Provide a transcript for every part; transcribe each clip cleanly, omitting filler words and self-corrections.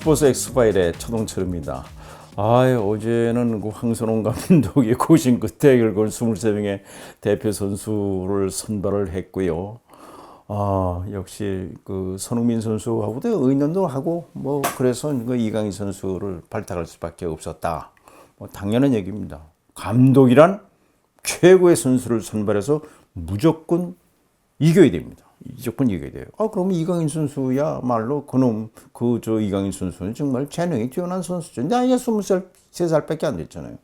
스포츠 엑스파일의 차동철입니다. 어제는 그 황선홍 감독이 고심 끝에 결국 23명의 대표 선수를 선발을 했고요. 역시 그 손흥민 선수하고도 의논도 하고 그래서 그 이강인 선수를 발탁할 수밖에 없었다. 당연한 얘기입니다. 감독이란 최고의 선수를 선발해서 무조건 이겨야 됩니다. 무조건 이겨야 돼요. 그럼 이강인 선수야말로 이강인 선수는 정말 재능이 뛰어난 선수죠. 나이가 23살밖에 안 됐잖아요.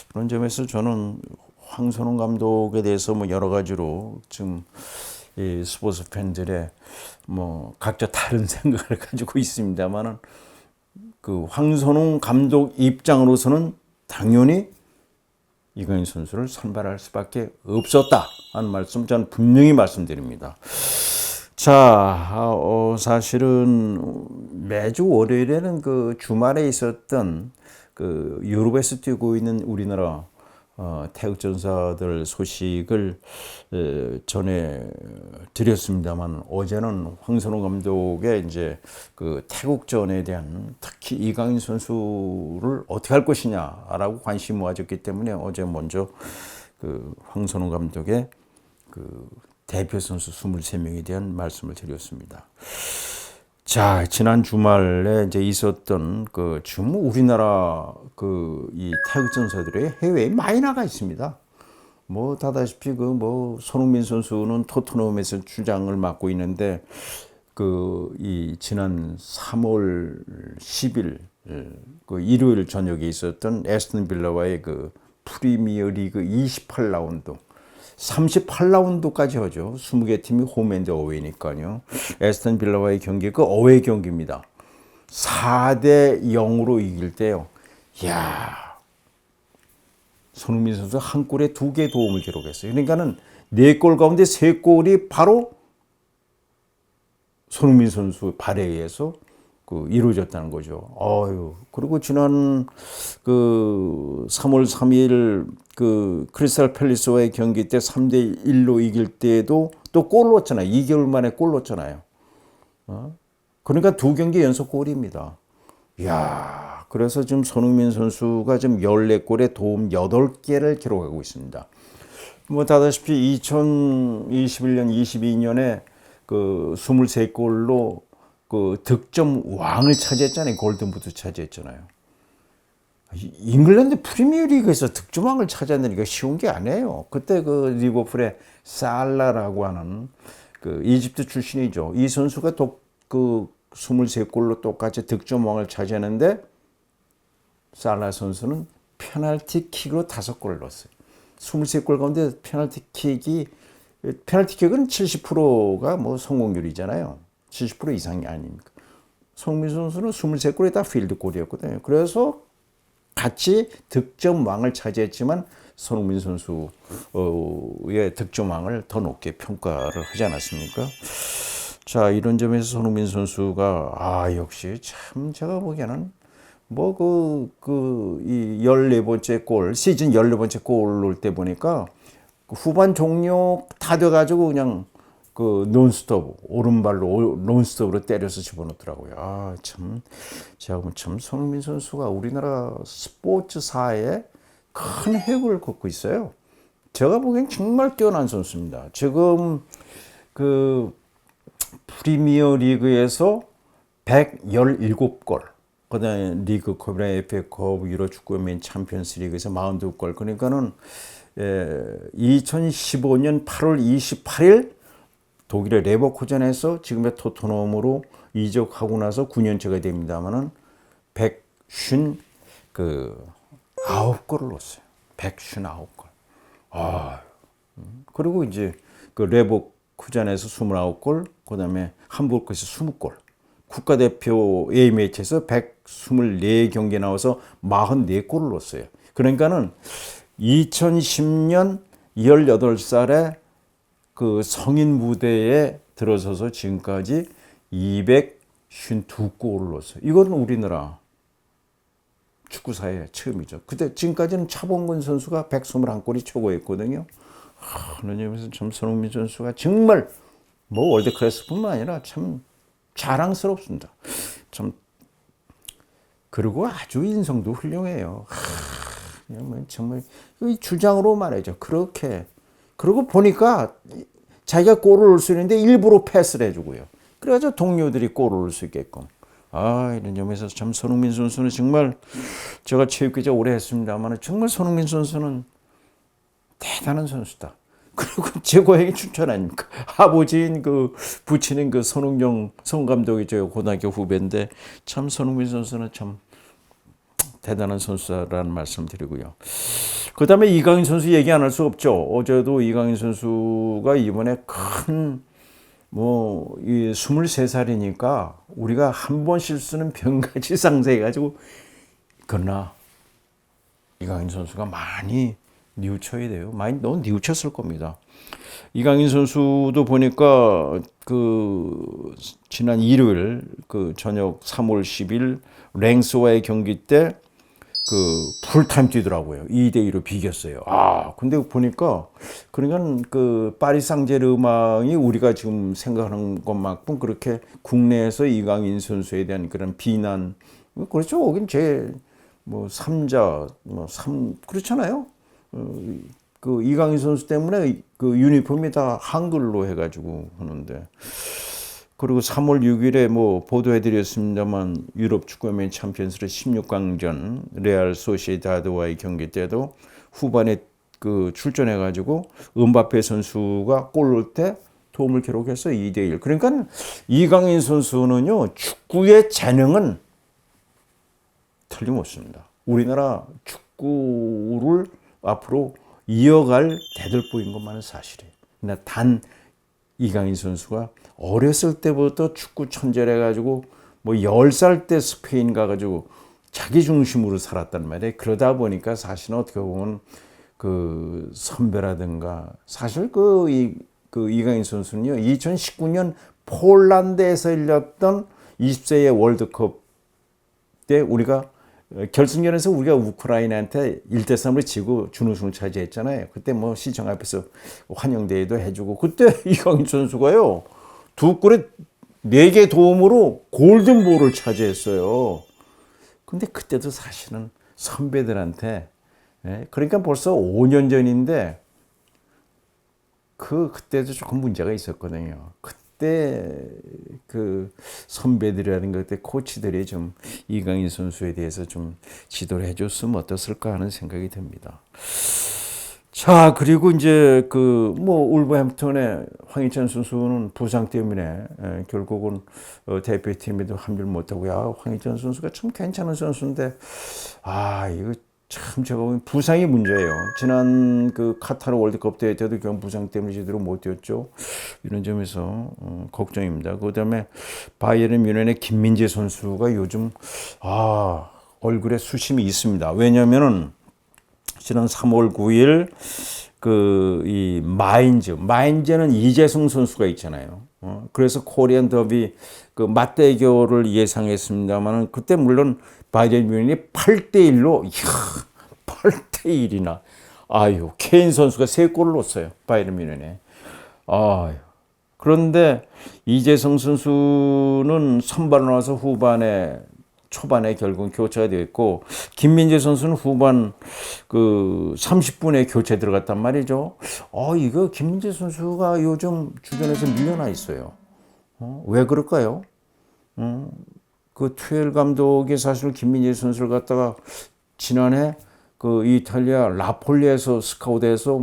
그런 점에서 저는 황선홍 감독에 대해서 여러 가지로 지금 이 스포츠 팬들의 각자 다른 생각을 가지고 있습니다만은 그 황선홍 감독 입장으로서는 당연히 이강인 선수를 선발할 수밖에 없었다 하는 말씀 저는 분명히 말씀드립니다. 자, 사실은 매주 월요일에는 그 주말에 있었던 그 유럽에서 뛰고 있는 우리나라 태극전사들 소식을 전해 드렸습니다만 어제는 황선홍 감독의 이제 그 태국전에 대한 특히 이강인 선수를 어떻게 할 것이냐라고 관심이 모아졌기 때문에 어제 먼저 그 황선홍 감독의 그 대표 선수 23명에 대한 말씀을 드렸습니다. 자, 지난 주말에 이제 있었던 지금 우리나라 이 태극전사들의 해외에 많이 나가 있습니다. 다다시피 손흥민 선수는 토트넘에서 주장을 맡고 있는데 이 지난 3월 10일 일요일 저녁에 있었던 에스턴 빌라와의 프리미어 리그 28라운드 38라운드까지 하죠. 20개 팀이 홈앤드 어웨이니까요. 에스턴 빌라와의 경기 어웨이 경기입니다. 4대 0으로 이길 때요. 이야, 손흥민 선수 한 골에 2개 도움을 기록했어요. 그러니까는 4골 가운데 3골이 바로 손흥민 선수 발에 의해서 이루어졌다는 거죠. 그리고 지난 3월 3일 크리스탈 팰리스와의 경기 때 3대 1로 이길 때에도 또 골 넣었잖아요. 2개월 만에 골 넣었잖아요. 그러니까 2경기 연속 골입니다. 이야, 그래서 지금 손흥민 선수가 지금 14골에 도움 8개를 기록하고 있습니다. 다다시피 2021년, 22년에 23골로 득점 왕을 차지했잖아요. 골든부트 차지했잖아요. 잉글랜드 프리미어리그에서 득점왕을 차지하는 게 쉬운 게 아니에요. 그때 리버풀의 살라라고 하는 이집트 출신이죠. 이 선수가 23골로 똑같이 득점왕을 차지하는데 살라 선수는 페널티킥으로 5골을 넣었어요. 23골 가운데 페널티킥은 70%가 성공률이잖아요. 70% 이상이 아닙니까? 손흥민 선수는 23골에 다 필드골이었거든요. 그래서 같이 득점왕을 차지했지만 손흥민 선수의 득점왕을 더 높게 평가를 하지 않았습니까? 자, 이런 점에서 손흥민 선수가 역시 참 제가 보기에는 이 14번째 골, 시즌 14번째 골 넣을 때 보니까 후반 종료 다 돼가지고 그냥 논스톱, 오른발로 논스톱으로 때려서 집어넣더라고요. 제가 보면 참 손흥민 선수가 우리나라 스포츠사에 큰 획을 긋고 있어요. 제가 보기엔 정말 뛰어난 선수입니다. 지금 프리미어 리그에서 117골, 그 다음에 리그컵이나 FA컵, 유로축구연맹 챔피언스 리그에서 42골, 그러니까는 2015년 8월 28일 독일의 레버쿠젠에서 지금의 토트넘으로 이적하고 나서 9년째가 됩니다만은 159골을 넣었어요. 159골. 그리고 이제 레버쿠젠에서 29골, 그다음에 함부르크에서 20골. 국가대표 A매치에서 124경기 나와서 44골을 넣었어요. 그러니까는 2010년 18살에 성인 무대에 들어서서 지금까지 252골을 넣었어요. 이건 우리나라 축구사의 처음이죠. 그때 지금까지는 차범근 선수가 121골이 최고였거든요. 그런 점에서 참 손흥민 선수가 정말 월드 클래스뿐만 아니라 참 자랑스럽습니다. 참 그리고 아주 인성도 훌륭해요. 그냥 뭐 정말 이 주장으로 말이죠. 그렇게 그러고 보니까 자기가 골을 넣을 수 있는데 일부러 패스를 해주고요. 그래가지고 동료들이 골을 넣을 수 있게끔. 이런 점에서 참 손흥민 선수는 정말 제가 체육기자 오래 했습니다만 정말 손흥민 선수는 대단한 선수다. 그리고 제 고향이 춘천 아닙니까? 아버지인 그 부친인 그 손흥정 감독이 저 고등학교 후배인데 참 손흥민 선수는 참 대단한 선수라는 말씀 드리고요. 그 다음에 이강인 선수 얘기 안 할 수 없죠. 어제도 이강인 선수가 이번에 이 23살이니까 우리가 한 번 실수는 병가지 상세해가지고 그러나 이강인 선수가 많이 뉘우쳐야 돼요. 많이 너무 뉘우쳤을 겁니다. 이강인 선수도 보니까 지난 일요일 저녁 3월 10일 랭스와의 경기 때 풀타임 뛰더라고요. 2대2로 비겼어요. 근데 보니까, 그러니까 파리 상제르맹이 우리가 지금 생각하는 것만큼 그렇게 국내에서 이강인 선수에 대한 그런 비난, 그렇죠. 거긴 삼자, 그렇잖아요. 이강인 선수 때문에 유니폼이 다 한글로 해가지고 하는데. 그리고 3월 6일에 보도해드렸습니다만 유럽 축구연맹 챔피언스리그 16강전 레알 소시에다드와의 경기 때도 후반에 출전해가지고 음바페 선수가 골 넣을 때 도움을 기록해서 2대1. 그러니까 이강인 선수는요, 축구의 재능은 틀림없습니다. 우리나라 축구를 앞으로 이어갈 대들보인 것만은 사실이에요. 그러나 단 이강인 선수가 어렸을 때부터 축구 천재를 해가지고 10살 때 스페인 가가지고 자기 중심으로 살았단 말이에요. 그러다 보니까 사실은 어떻게 보면 선배라든가 사실 이강인 선수는요, 2019년 폴란드에서 열렸던 20세의 월드컵 때 우리가 결승전에서 우리가 우크라이나한테 1대3으로 지고 준우승을 차지했잖아요. 그때 시청 앞에서 환영대회도 해주고, 그때 이강인 선수가요, 2골에 4개 도움으로 골든볼을 차지했어요. 근데 그때도 사실은 선배들한테, 그러니까 벌써 5년 전인데, 그때도 조금 문제가 있었거든요. 그때 선배들이라는 것, 그때 코치들이 좀 이강인 선수에 대해서 좀 지도를 해줬으면 어땠을까 하는 생각이 듭니다. 자, 그리고 이제 울버햄프턴의 황희찬 선수는 부상 때문에 결국은 대표팀에도 합류를 못하고, 황희찬 선수가 참 괜찮은 선수인데, 이거 참 제가 보기엔 부상이 문제예요. 지난 카타르 월드컵 대회 때도 결국 부상 때문에 제대로 못 뛰었죠. 이런 점에서 걱정입니다. 그 다음에 바이에른 뮌헨의 김민재 선수가 요즘 얼굴에 수심이 있습니다. 왜냐면은 지난 3월 9일 이 마인즈는 이재성 선수가 있잖아요. 그래서 코리안 더비 맞대결을 예상했습니다만은 그때 물론 바이에른 뮌헨이 8대1로 8대1이나 케인 선수가 3골을 넣었어요. 바이에른 뮌헨에. 그런데 이재성 선수는 선발로 나와서 초반에 결국 교체가 되었고, 김민재 선수는 후반 30분에 교체 들어갔단 말이죠. 이거 김민재 선수가 요즘 주변에서 밀려나 있어요. 왜 그럴까요? 투엘 감독이 사실 김민재 선수를 갖다가 지난해 이탈리아 나폴리에서 스카우트해서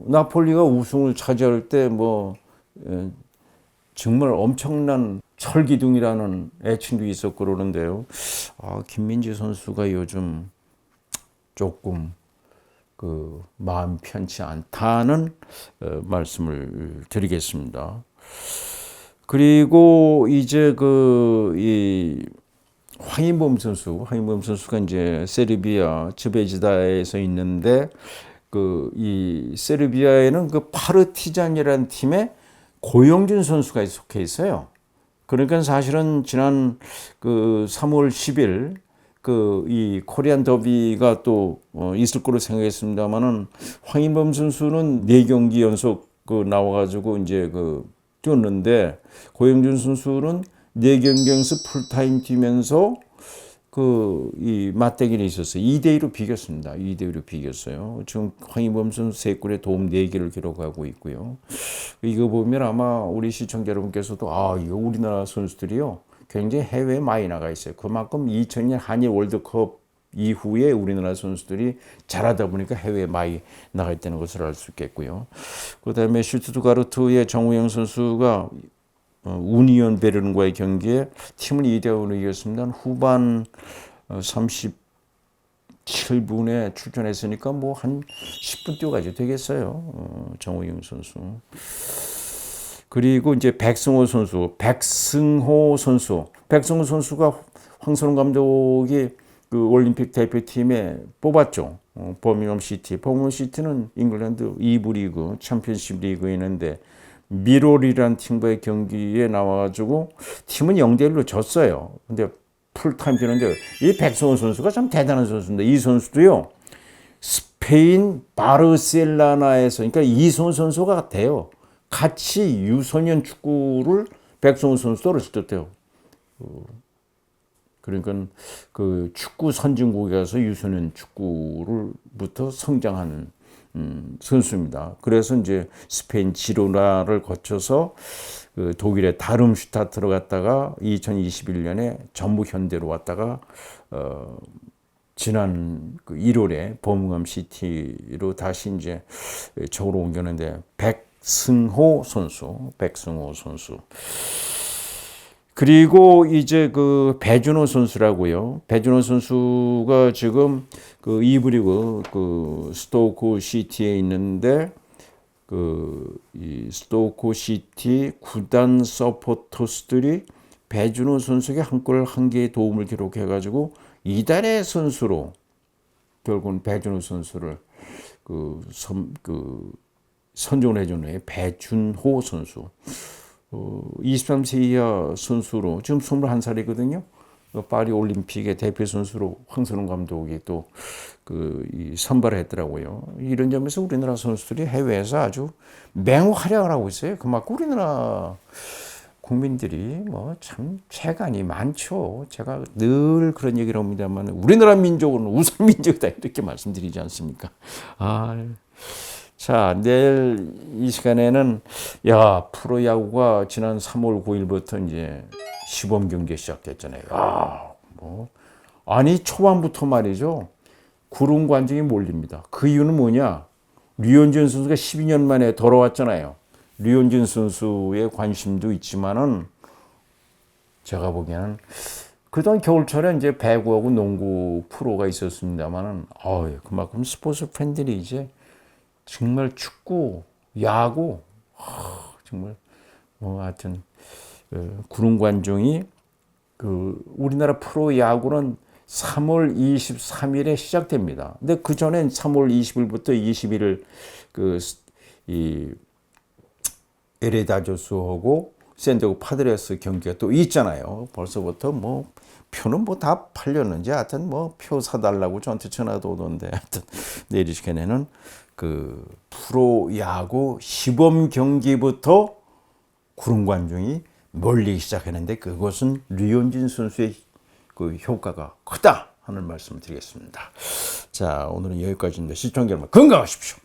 나폴리가 우승을 차지할 때 정말 엄청난 철기둥이라는 애칭도 있었고 그러는데요. 김민재 선수가 요즘 조금 마음 편치 않다는 말씀을 드리겠습니다. 그리고 이제 이 황인범 선수가 이제 세르비아 즈베지다에서 있는데 이 세르비아에는 파르티잔이라는 팀에 고영준 선수가 속해 있어요. 그러니까 사실은 지난 3월 10일 이 코리안 더비가 또 있을 거로 생각했습니다만은 황인범 선수는 4경기 연속 나와가지고 이제 뛰었는데 고영준 선수는 4경기 연속 풀타임 뛰면서 이 맞대결이 있었어요. 2대2로 비겼습니다. 2대2로 비겼어요. 지금 황희범 선수 3골에 도움 4개를 기록하고 있고요. 이거 보면 아마 우리 시청자 여러분께서도 이거 우리나라 선수들이요. 굉장히 해외에 많이 나가 있어요. 그만큼 2000년 한일 월드컵 이후에 우리나라 선수들이 잘하다 보니까 해외에 많이 나가 있다는 것을 알 수 있겠고요. 그 다음에 슈투트가르트의 정우영 선수가 우니온 베른과의 경기에 팀을 2대5로 이겼습니다. 후반 37분에 출전했으니까 뭐 한 10분 뛰어가지고 되겠어요. 정우영 선수. 그리고 이제 백승호 선수가 황선홍 감독이 그 올림픽 대표팀에 뽑았죠. 버밍엄 시티는 잉글랜드 2부 리그, 챔피언십 리그에 있는데 미롤이라는 팀과의 경기에 나와가지고 팀은 0대1로 졌어요. 근데 풀타임 뛰는데 이 백승호 선수가 참 대단한 선수인데 이 선수도요. 스페인 바르셀로나에서 그러니까 이승호 선수가 같아요. 같이 유소년 축구를 백승호 선수도 어렸을 때 때요. 그러니까 그 축구 선진국에 가서 유소년 축구를부터 성장하는 선수입니다. 그래서 이제 스페인 지로나를 거쳐서 그 독일의 다름슈타트로 갔다가 2021년에 전북 현대로 왔다가 지난 그 1월에 버밍엄 시티로 다시 이제 저으로 옮겼는데 백승호 선수. 그리고 이제 그 배준호 선수라고요. 배준호 선수가 지금 그 2부 리그 그 스토크 시티에 있는데 이 스토크 시티 구단 서포터스들이 배준호 선수에게 한 골 한 개의 도움을 기록해 가지고 이달의 선수로 결국은 배준호 선수를 선정을 해준 후에 배준호 선수. 23세 이하 선수로 지금 21살이거든요. 파리 올림픽의 대표 선수로 황선홍 감독이 또 선발을 했더라고요. 이런 점에서 우리나라 선수들이 해외에서 아주 맹활약을 하고 있어요. 그만큼 우리나라 국민들이 뭐 참 재간이 많죠. 제가 늘 그런 얘기를 합니다만 우리나라 민족은 우선 민족이다 이렇게 말씀드리지 않습니까? 자, 내일 이 시간에는 프로야구가 지난 3월 9일부터 이제 시범 경기 시작됐잖아요. 아니 초반부터 말이죠. 구름 관중이 몰립니다. 그 이유는 뭐냐? 류현진 선수가 12년 만에 돌아왔잖아요. 류현진 선수의 관심도 있지만은 제가 보기에는 그동안 겨울철에 이제 배구하고 농구 프로가 있었습니다만은 그만큼 스포츠 팬들이 이제 정말 축구, 야구, 정말 하여튼 구름 관중이 우리나라 프로 야구는 3월 23일에 시작됩니다. 근데 그 전엔 3월 20일부터 21일 이 LA 다저스하고 샌디에고 파드레스 경기가 또 있잖아요. 벌써부터 뭐 표는 뭐 다 팔렸는지 하여튼 뭐 표 사달라고 저한테 전화도 오던데 하여튼 내일 이 시간에는 프로야구 시범 경기부터 구름 관중이 몰리기 시작했는데 그것은 류현진 선수의 효과가 크다 하는 말씀을 드리겠습니다. 자, 오늘은 여기까지인데 시청자 여러분 건강하십시오.